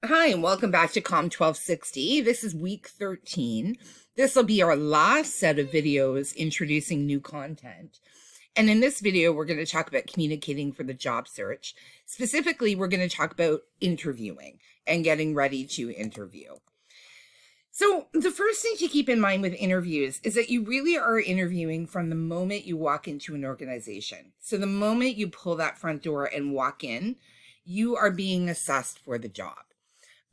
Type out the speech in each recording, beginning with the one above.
Hi, and welcome back to COMM1260. This is week 13. This will be our last set of videos introducing new content. And in this video, we're going to talk about communicating for the job search. Specifically, we're going to talk about interviewing and getting ready to interview. So the first thing to keep in mind with interviews is that you really are interviewing from the moment you walk into an organization. So the moment you pull that front door and walk in, you are being assessed for the job.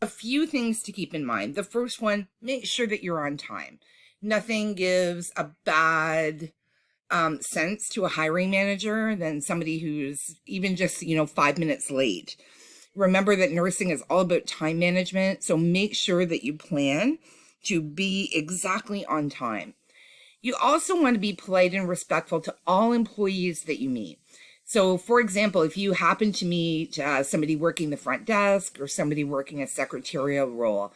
A few things to keep in mind. The first one, make sure that you're on time. Nothing gives a bad sense to a hiring manager than somebody who's even just, 5 minutes late. Remember that nursing is all about time management, so make sure that you plan to be exactly on time. You also want to be polite and respectful to all employees that you meet. So, for example, if you happen to meet somebody working the front desk or somebody working a secretarial role,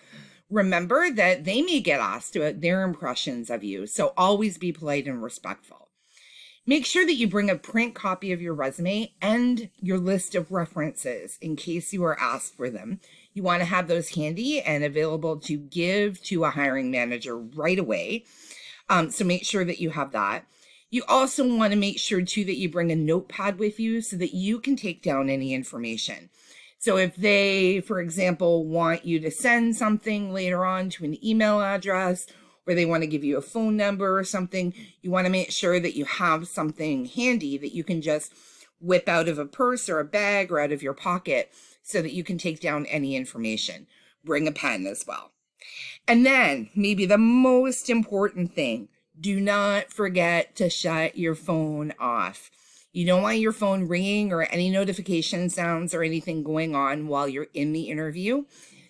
remember that they may get asked about their impressions of you. So always be polite and respectful. Make sure that you bring a print copy of your resume and your list of references in case you are asked for them. You want to have those handy and available to give to a hiring manager right away. So make sure that you have that. You also want to make sure too that you bring a notepad with you so that you can take down any information. So if they, for example, want you to send something later on to an email address, or they want to give you a phone number or something, you want to make sure that you have something handy that you can just whip out of a purse or a bag or out of your pocket so that you can take down any information. Bring a pen as well. And then maybe the most important thing, do not forget to shut your phone off. You don't want your phone ringing or any notification sounds or anything going on while you're in the interview.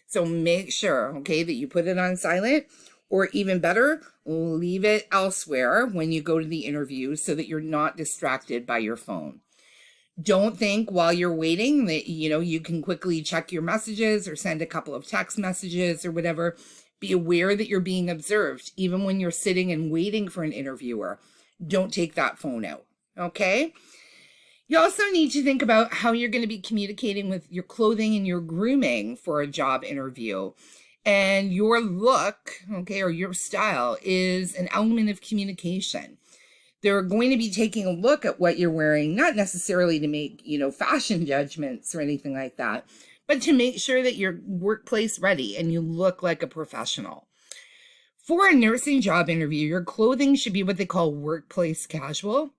So make sure, okay, that you put it on silent, or even better, leave it elsewhere when you go to the interview so that you're not distracted by your phone. Don't think while you're waiting that, you can quickly check your messages or send a couple of text messages or whatever. Be aware that you're being observed, even when you're sitting and waiting for an interviewer. Don't take that phone out, okay? You also need to think about how you're going to be communicating with your clothing and your grooming for a job interview. And your look, okay, or your style is an element of communication. They're going to be taking a look at what you're wearing, not necessarily to make, fashion judgments or anything like that, but to make sure that you're workplace ready and you look like a professional. For a nursing job interview, your clothing should be what they call workplace casual.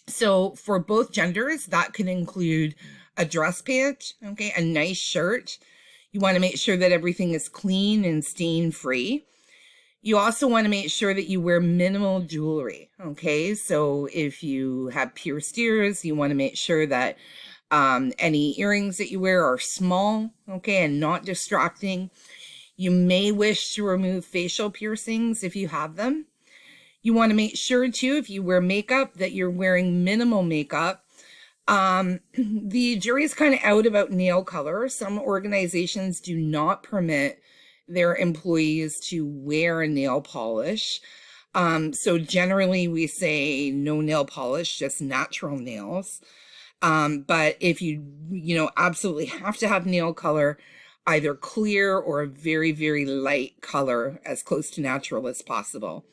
So for both genders, that could include a dress pant, okay, a nice shirt. You want to make sure that everything is clean and stain free. You also want to make sure that you wear minimal jewelry, okay? So if you have pierced ears, you want to make sure that any earrings that you wear are small, okay, and not distracting. You may wish to remove facial piercings if you have them. You want to make sure too, if you wear makeup, that you're wearing minimal makeup. The jury's kind of out about nail color. Some organizations do not permit their employees to wear nail polish. So generally we say no nail polish, just natural nails. But if you absolutely have to have nail color, either clear or a very, very light color, as close to natural as possible.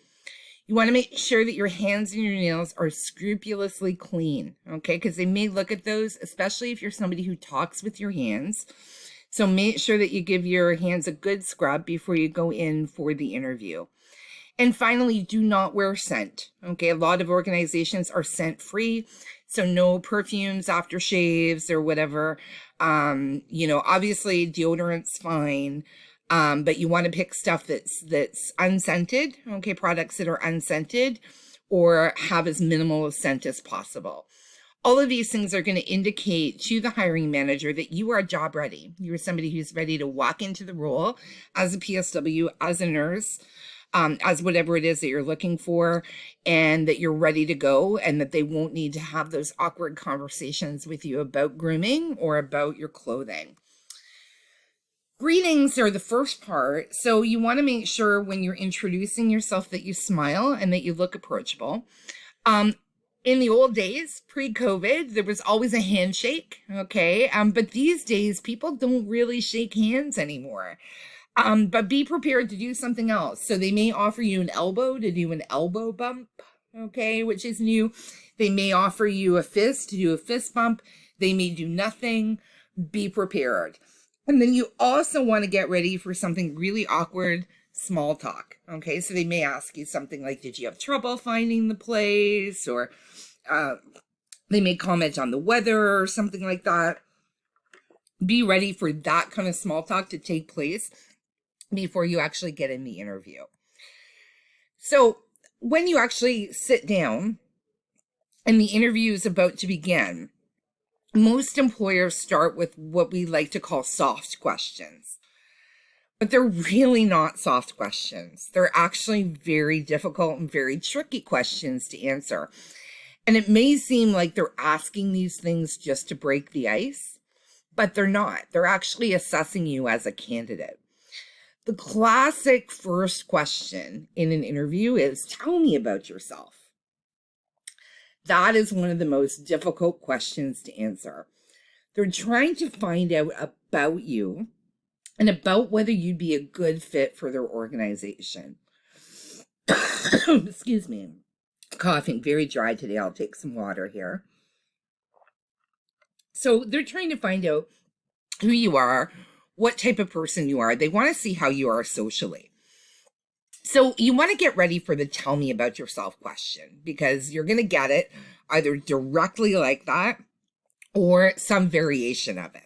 You want to make sure that your hands and your nails are scrupulously clean, okay? Because they may look at those, especially if you're somebody who talks with your hands. So make sure that you give your hands a good scrub before you go in for the interview. And finally, do not wear scent, okay? A lot of organizations are scent free, so no perfumes, aftershaves, or whatever. Obviously deodorant's fine. But you want to pick stuff that's unscented, okay, products that are unscented or have as minimal of scent as possible. All of these things are going to indicate to the hiring manager that you are job ready. You're somebody who's ready to walk into the role as a PSW, as a nurse, as whatever it is that you're looking for, and that you're ready to go, and that they won't need to have those awkward conversations with you about grooming or about your clothing. Greetings are the first part, so you want to make sure when you're introducing yourself that you smile and that you look approachable. In the old days, pre-COVID, there was always a handshake, okay? But these days, people don't really shake hands anymore. But be prepared to do something else. So they may offer you an elbow to do an elbow bump, okay, which is new. They may offer you a fist to do a fist bump. They may do nothing. Be prepared. And then you also want to get ready for something really awkward, small talk, okay? So they may ask you something like, did you have trouble finding the place? Or they may comment on the weather or something like that. Be ready for that kind of small talk to take place before you actually get in the interview. So when you actually sit down and the interview is about to begin, most employers start with what we like to call soft questions. But they're really not soft questions. They're actually very difficult and very tricky questions to answer. And it may seem like they're asking these things just to break the ice, but they're not. They're actually assessing you as a candidate. The classic first question in an interview is, tell me about yourself. That is one of the most difficult questions to answer. They're trying to find out about you and about whether you'd be a good fit for their organization. Excuse me. Coughing, very dry today. I'll take some water here. So they're trying to find out who you are, what type of person you are. They want to see how you are socially. So you want to get ready for the tell me about yourself question, because you're going to get it either directly like that or some variation of it.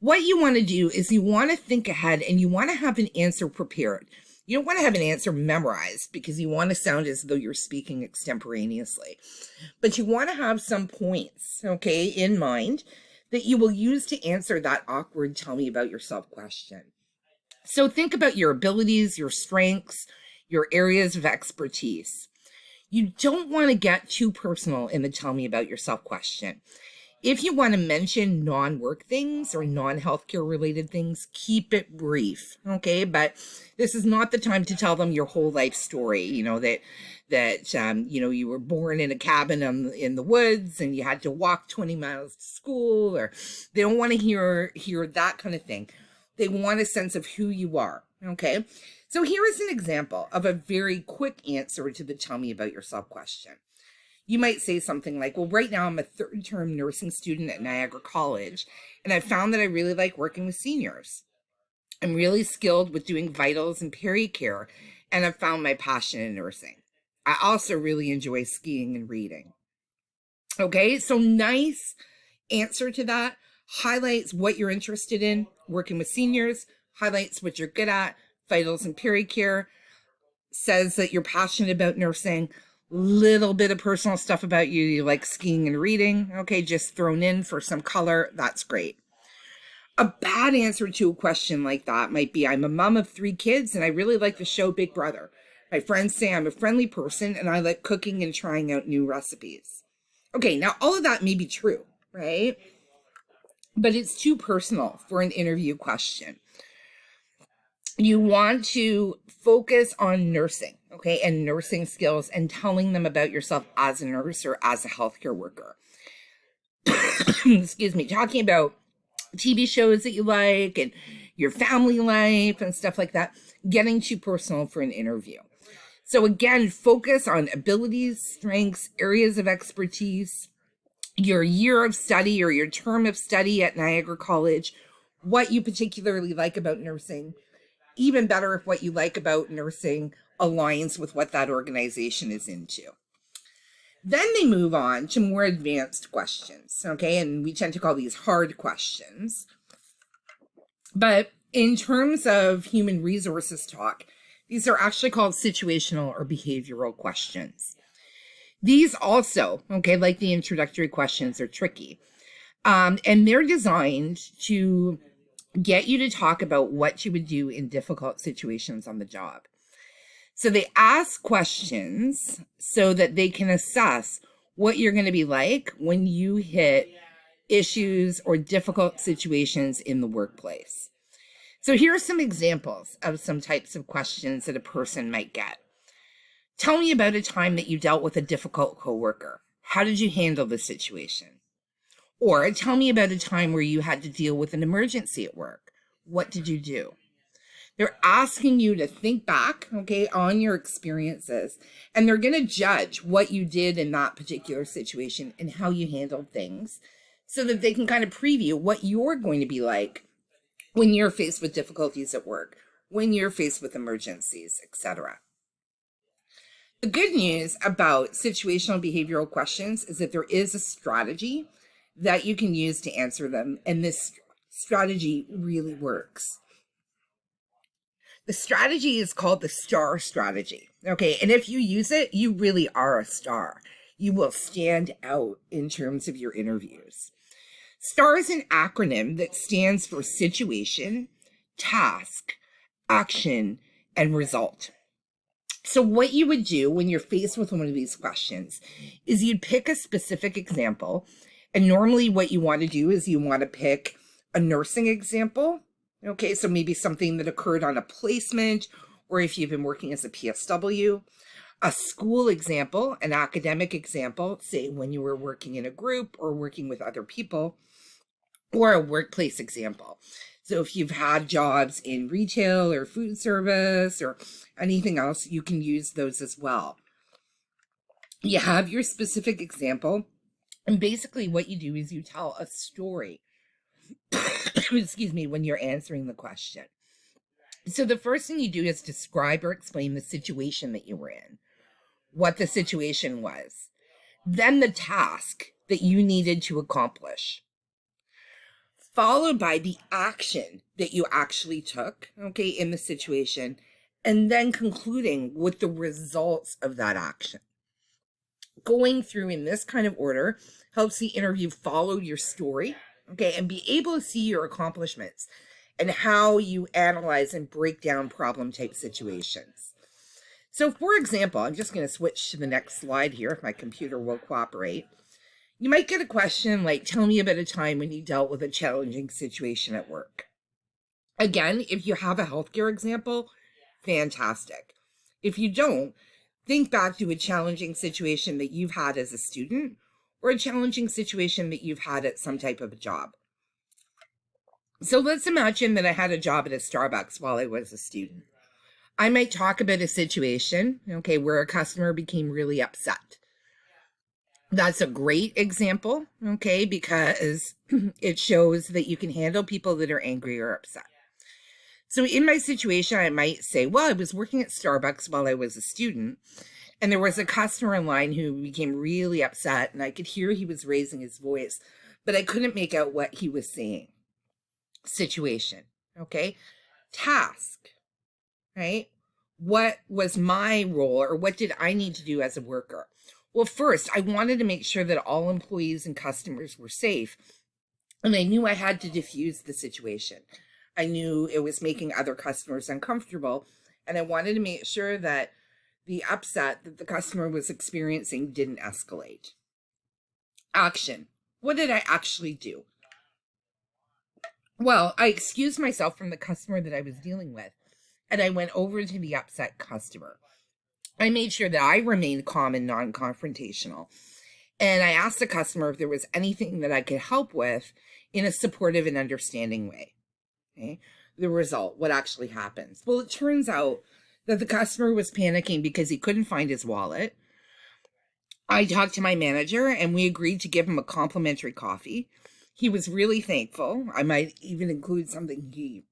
What you want to do is you want to think ahead and you want to have an answer prepared. You don't want to have an answer memorized because you want to sound as though you're speaking extemporaneously. But you want to have some points, okay, in mind that you will use to answer that awkward tell me about yourself question. So think about your abilities, your strengths, your areas of expertise. You don't want to get too personal in the tell me about yourself question. If you want to mention non-work things or non-healthcare related things, keep it brief, okay? But this is not the time to tell them your whole life story, you know, that you were born in a cabin in the woods and you had to walk 20 miles to school, or they don't want to hear that kind of thing. They want a sense of who you are, okay? So here is an example of a very quick answer to the tell me about yourself question. You might say something like, well, right now I'm a third-term nursing student at Niagara College, and I found that I really like working with seniors. I'm really skilled with doing vitals and pericare, and I've found my passion in nursing. I also really enjoy skiing and reading. Okay, so nice answer to that. Highlights what you're interested in, working with seniors, highlights what you're good at, vitals and pericare, says that you're passionate about nursing, little bit of personal stuff about you. You like skiing and reading, okay, just thrown in for some color. That's great. A bad answer to a question like that might be, I'm a mom of 3 kids and I really like the show Big Brother. My friends say I'm a friendly person and I like cooking and trying out new recipes. Okay, now all of that may be true, right? But it's too personal for an interview question. You want to focus on nursing, okay, and nursing skills and telling them about yourself as a nurse or as a healthcare worker. Excuse me, talking about TV shows that you like and your family life and stuff like that, getting too personal for an interview. So again, focus on abilities, strengths, areas of expertise, your year of study or your term of study at Niagara College, what you particularly like about nursing. Even better if what you like about nursing aligns with what that organization is into. Then they move on to more advanced questions, okay? And we tend to call these hard questions. But in terms of human resources talk, these are actually called situational or behavioral questions. These also, okay, like the introductory questions, are tricky. And they're designed to get you to talk about what you would do in difficult situations on the job. So they ask questions so that they can assess what you're going to be like when you hit issues or difficult situations in the workplace. So here are some examples of some types of questions that a person might get. Tell me about a time that you dealt with a difficult coworker. How did you handle the situation? Or tell me about a time where you had to deal with an emergency at work. What did you do? They're asking you to think back, okay, on your experiences, and they're going to judge what you did in that particular situation and how you handled things so that they can kind of preview what you're going to be like when you're faced with difficulties at work, when you're faced with emergencies, etc. The good news about situational behavioral questions is that there is a strategy that you can use to answer them, and this strategy really works. The strategy is called the STAR strategy. Okay, and if you use it, you really are a star. You will stand out in terms of your interviews. STAR is an acronym that stands for situation, task, action, and result. So what you would do when you're faced with one of these questions is you'd pick a specific example. And normally what you want to do is you want to pick a nursing example. Okay, so maybe something that occurred on a placement, or if you've been working as a PSW, a school example, an academic example, say when you were working in a group or working with other people, or a workplace example. So if you've had jobs in retail or food service or anything else, you can use those as well. You have your specific example, and basically what you do is you tell a story. Excuse me, when you're answering the question. So the first thing you do is describe or explain the situation that you were in, what the situation was, then the task that you needed to accomplish, followed by the action that you actually took, okay, in the situation, and then concluding with the results of that action. Going through in this kind of order helps the interview follow your story, okay, and be able to see your accomplishments and how you analyze and break down problem type situations. So for example, I'm just going to switch to the next slide here if my computer will cooperate. You might get a question like, tell me about a time when you dealt with a challenging situation at work. Again, if you have a healthcare example, fantastic. If you don't, think back to a challenging situation that you've had as a student or a challenging situation that you've had at some type of a job. So let's imagine that I had a job at a Starbucks while I was a student. I might talk about a situation, okay, where a customer became really upset. That's a great example, okay, because it shows that you can handle people that are angry or upset. So in my situation, I might say, well, I was working at Starbucks while I was a student, and there was a customer in line who became really upset, and I could hear he was raising his voice, but I couldn't make out what he was saying. Situation, okay? Task, right? What was my role, or what did I need to do as a worker? Well, first, I wanted to make sure that all employees and customers were safe, and I knew I had to diffuse the situation. I knew it was making other customers uncomfortable, and I wanted to make sure that the upset that the customer was experiencing didn't escalate. Action. What did I actually do? Well, I excused myself from the customer that I was dealing with, and I went over to the upset customer. I made sure that I remained calm and non-confrontational, and I asked the customer if there was anything that I could help with in a supportive and understanding way. Okay? The result, what actually happens? Well, it turns out that the customer was panicking because he couldn't find his wallet. I talked to my manager and we agreed to give him a complimentary coffee. He was really thankful. I might even include something he,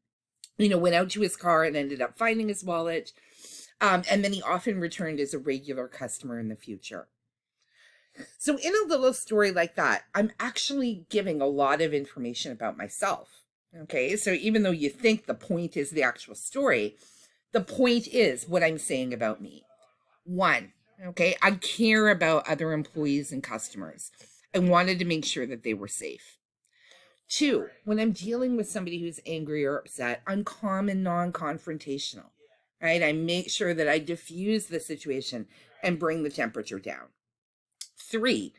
went out to his car and ended up finding his wallet. And then he often returned as a regular customer in the future. So in a little story like that, I'm actually giving a lot of information about myself. Okay, so even though you think the point is the actual story, the point is what I'm saying about me. 1, okay, I care about other employees and customers. I wanted to make sure that they were safe. 2, when I'm dealing with somebody who's angry or upset, I'm calm and non-confrontational, right? I make sure that I diffuse the situation and bring the temperature down. 3,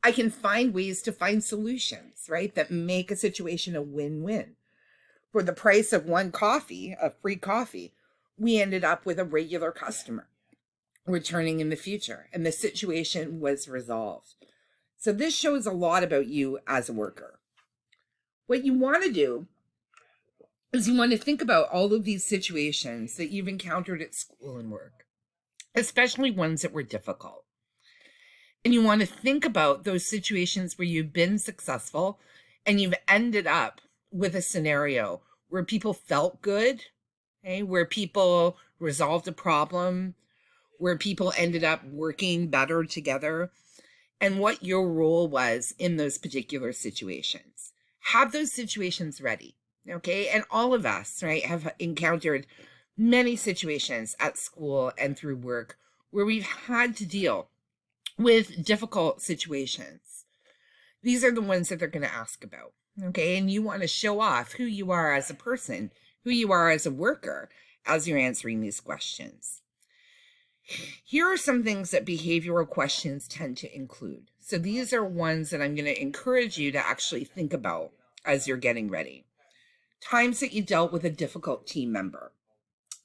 I can find ways to find solutions, right, that make a situation a win-win. For the price of one coffee, a free coffee, we ended up with a regular customer returning in the future, and the situation was resolved. So this shows a lot about you as a worker. What you want to do is you want to think about all of these situations that you've encountered at school and work, especially ones that were difficult. And you want to think about those situations where you've been successful and you've ended up with a scenario where people felt good, okay, where people resolved a problem, where people ended up working better together, and what your role was in those particular situations. Have those situations ready, okay? And all of us, right, have encountered many situations at school and through work where we've had to deal with difficult situations. These are the ones that they're going to ask about, okay? And you want to show off who you are as a person, who you are as a worker, as you're answering these questions. Here are some things that behavioral questions tend to include. So these are ones that I'm going to encourage you to actually think about as you're getting ready. Times that you dealt with a difficult team member,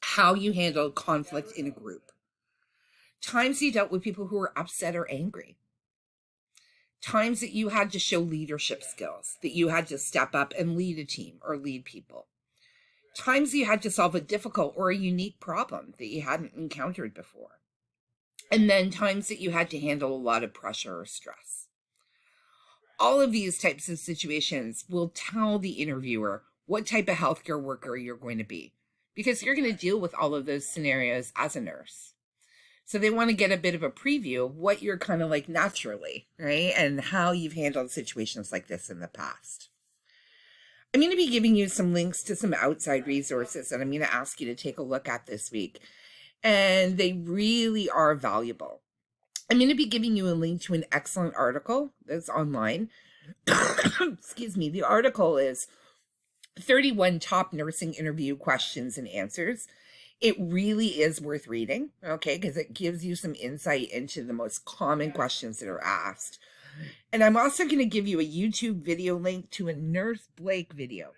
how you handled conflict in a group, times you dealt with people who were upset or angry, times that you had to show leadership skills, that you had to step up and lead a team or lead people, times you had to solve a difficult or a unique problem that you hadn't encountered before, and then times that you had to handle a lot of pressure or stress. All of these types of situations will tell the interviewer what type of healthcare worker you're going to be, because you're going to deal with all of those scenarios as a nurse. So they want to get a bit of a preview of what you're kind of like naturally, right? And how you've handled situations like this in the past. I'm going to be giving you some links to some outside resources that I'm going to ask you to take a look at this week. And they really are valuable. I'm going to be giving you a link to an excellent article that's online. Excuse me. The article is 31 Top Nursing Interview Questions and Answers. It really is worth reading, okay, because it gives you some insight into the most common questions that are asked. And I'm also going to give you a YouTube video link to a Nurse Blake video.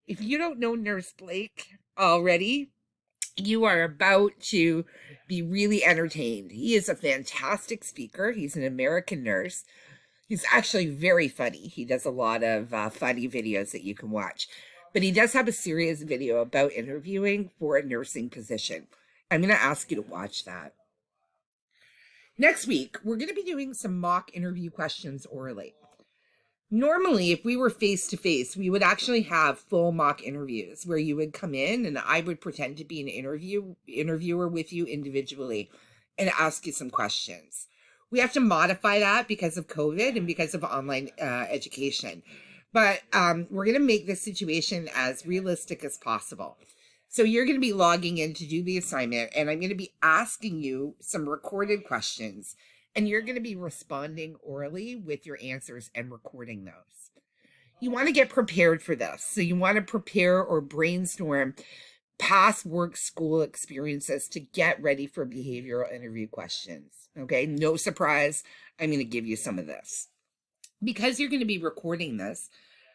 If you don't know Nurse Blake already, you are about to be really entertained. He is a fantastic speaker. He's an American nurse. He's actually very funny. He does a lot of funny videos that you can watch. But he does have a serious video about interviewing for a nursing position. I'm going to ask you to watch that. Next week, we're going to be doing some mock interview questions orally. Normally, if we were face-to-face, we would actually have full mock interviews where you would come in and I would pretend to be an interviewer with you individually and ask you some questions. We have to modify that because of COVID and because of online education. But we're going to make this situation as realistic as possible. So you're going to be logging in to do the assignment, and I'm going to be asking you some recorded questions, and you're going to be responding orally with your answers and recording those. You want to get prepared for this. So you want to prepare or brainstorm past work school experiences to get ready for behavioral interview questions. Okay, no surprise, I'm going to give you some of this. Because you're going to be recording this,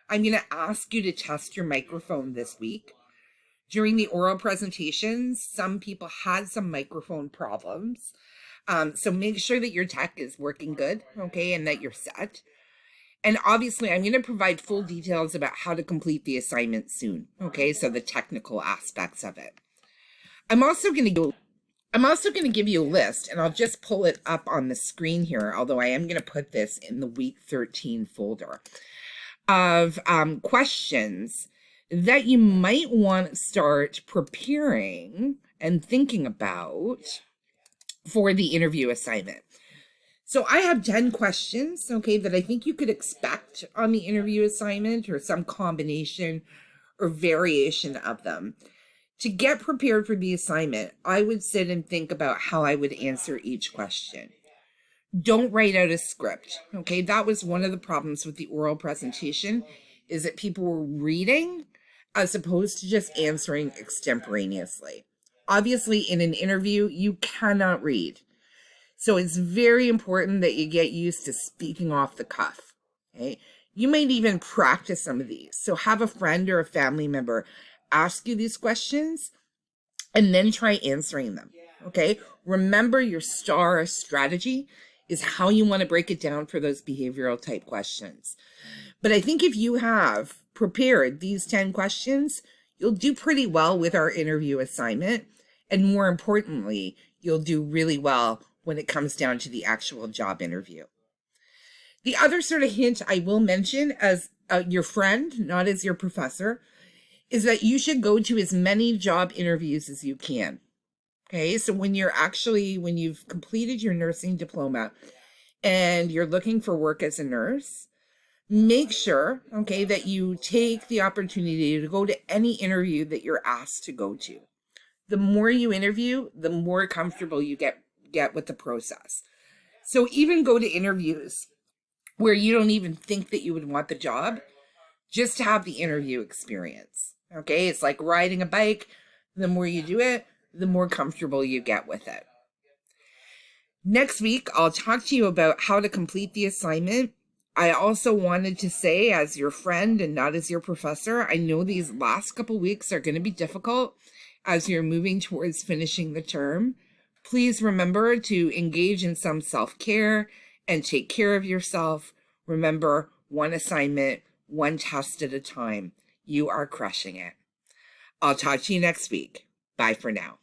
I'm going to ask you to test your microphone this week. During the oral presentations, some people had some microphone problems. So make sure that your tech is working good, okay, and that you're set. And obviously, I'm going to provide full details about how to complete the assignment soon, okay, so the technical aspects of it. I'm also going to give you a list, and I'll just pull it up on the screen here, although I am going to put this in the week 13 folder of questions that you might want to start preparing and thinking about for the interview assignment. So I have 10 questions, okay, that I think you could expect on the interview assignment or some combination or variation of them. To get prepared for the assignment, I would sit and think about how I would answer each question. Don't write out a script, okay? That was one of the problems with the oral presentation, is that people were reading as opposed to just answering extemporaneously. Obviously, in an interview, you cannot read. So it's very important that you get used to speaking off the cuff, okay? You might even practice some of these. So have a friend or a family member ask you these questions and then try answering them, okay? Remember, your STAR strategy is how you want to break it down for those behavioral type questions. But I think if you have prepared these 10 questions, you'll do pretty well with our interview assignment. And more importantly, you'll do really well when it comes down to the actual job interview. The other sort of hint I will mention as your friend, not as your professor, is that you should go to as many job interviews as you can. Okay, so when you've completed your nursing diploma and you're looking for work as a nurse, make sure, okay, that you take the opportunity to go to any interview that you're asked to go to. The more you interview, the more comfortable you get with the process. So even go to interviews where you don't even think that you would want the job, just to have the interview experience. Okay, it's like riding a bike. The more you do it, the more comfortable you get with it. Next week, I'll talk to you about how to complete the assignment. I also wanted to say, as your friend and not as your professor, I know these last couple weeks are going to be difficult as you're moving towards finishing the term. Please remember to engage in some self-care and take care of yourself. Remember, one assignment, one test at a time. You are crushing it. I'll talk to you next week. Bye for now.